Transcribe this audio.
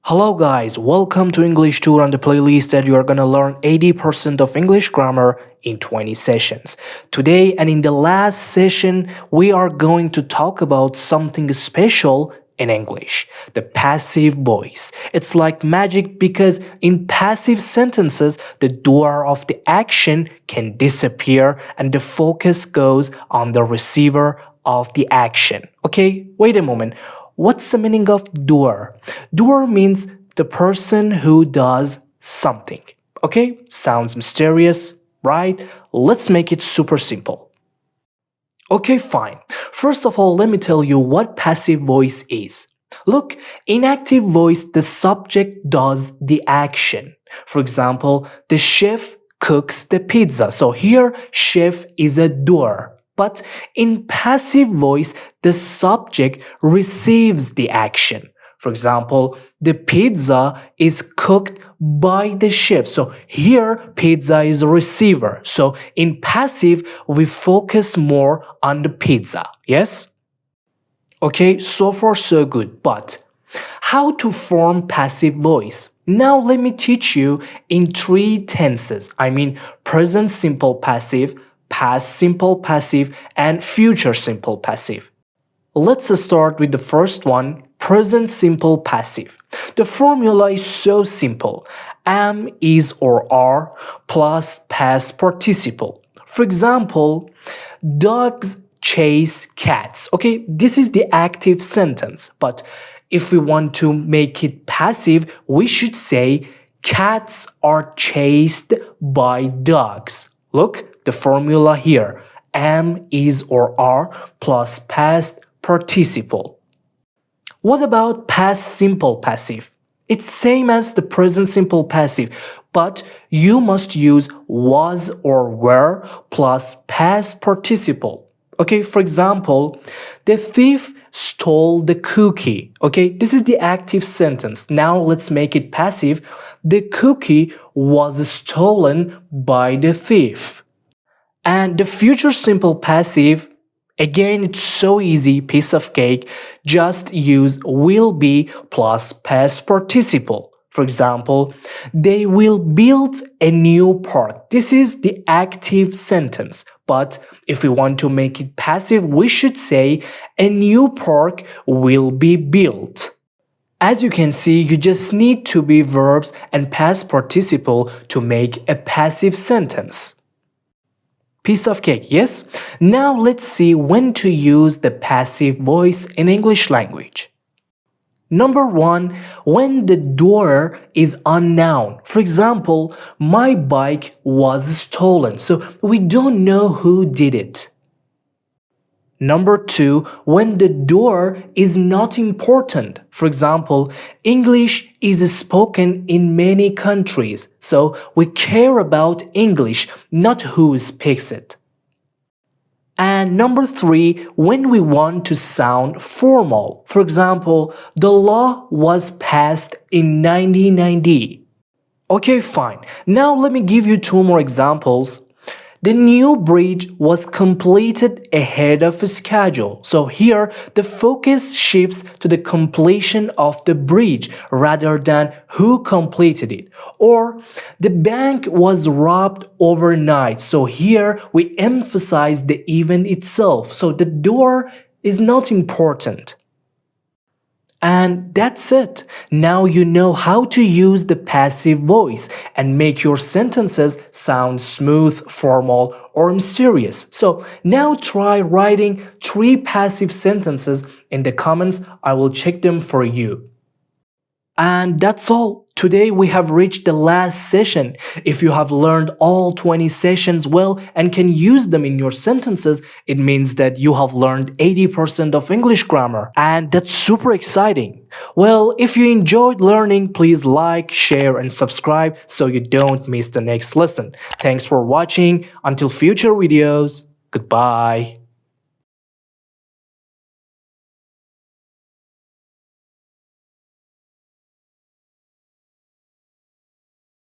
Hello guys, welcome to English Tour on the playlist that you are gonna learn 80% of English grammar in 20 sessions. Today and in the last session, we are going to talk about something special in English, the passive voice. It's like magic because in passive sentences, the doer of the action can disappear and the focus goes on the receiver of the action. Okay, wait a moment. What's the meaning of doer? Doer means the person who does something. Okay, sounds mysterious, right? Let's make it super simple. Okay, fine. First of all, let me tell you what passive voice is. Look, in active voice, the subject does the action. For example, the chef cooks the pizza. So here, chef is a doer. But in passive voice, the subject receives the action. For example, the pizza is cooked by the chef. So here, pizza is a receiver. So in passive, we focus more on the pizza. Yes? Okay, so far so good. But how to form passive voice? Now let me teach you in 3 tenses. I mean present simple passive, past simple passive, and future simple passive. Let's start with the first one, present simple passive. The formula is so simple. Am, is, or are plus past participle. For example, dogs chase cats. Okay, this is the active sentence, but if we want to make it passive, we should say cats are chased by dogs. Look, the formula here, am, is, or are plus past participle. What about past simple passive? It's same as the present simple passive, but you must use was or were plus past participle. Okay, for example, the thief stole the cookie. Okay, this is the active sentence. Now let's make it passive. The cookie was stolen by the thief. And the future simple passive, again, it's so easy, piece of cake. Just use will be plus past participle. For example, they will build a new park. This is the active sentence. But if we want to make it passive, we should say a new park will be built. As you can see, you just need to be verbs and past participle to make a passive sentence. Piece of cake, yes? Now let's see when to use the passive voice in English language. Number 1, when the doer is unknown. For example, my bike was stolen, so we don't know who did it. Number 2, when the doer is not important. For example, English is spoken in many countries, so we care about English, not who speaks it. And number 3, when we want to sound formal. For example, the law was passed in 1990. Okay, fine. Now let me give you 2 more examples. The new bridge was completed ahead of schedule. So here, the focus shifts to the completion of the bridge rather than who completed it. Or the bank was robbed overnight. So here, we emphasize the event itself. So the door is not important. And that's it. Now you know how to use the passive voice and make your sentences sound smooth, formal, or mysterious. So now try writing 3 passive sentences in the comments. I will check them for you. And that's all. Today we have reached the last session. If you have learned all 20 sessions well and can use them in your sentences, it means that you have learned 80% of English grammar. And that's super exciting. Well, if you enjoyed learning, please like, share, and subscribe so you don't miss the next lesson. Thanks for watching. Until future videos, goodbye.